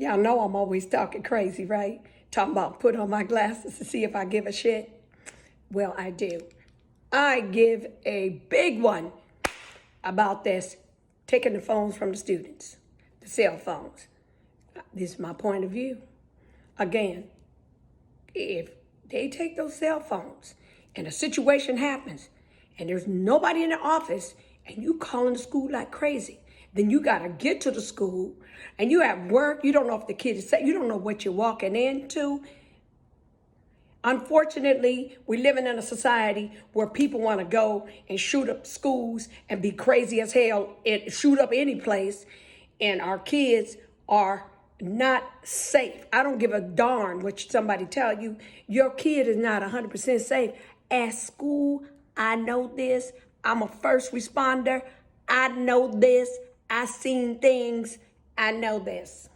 Y'all know I'm always talking crazy, right? Talking about put on my glasses to see if I give a shit. Well, I do. I give a big one about this, taking the phones from the students, the cell phones. This is my point of view. Again, if they take those cell phones and a situation happens and there's nobody in the office and you calling the school like crazy, then you got to get to the school and you at work. You don't know if the kid is safe. You don't know what you're walking into. Unfortunately, we're living in a society where people want to go and shoot up schools and be crazy as hell and shoot up any place. And our kids are not safe. I don't give a darn what somebody tell you. Your kid is not 100% safe. At school, I know this. I'm a first responder. I know this. I seen things. I know this.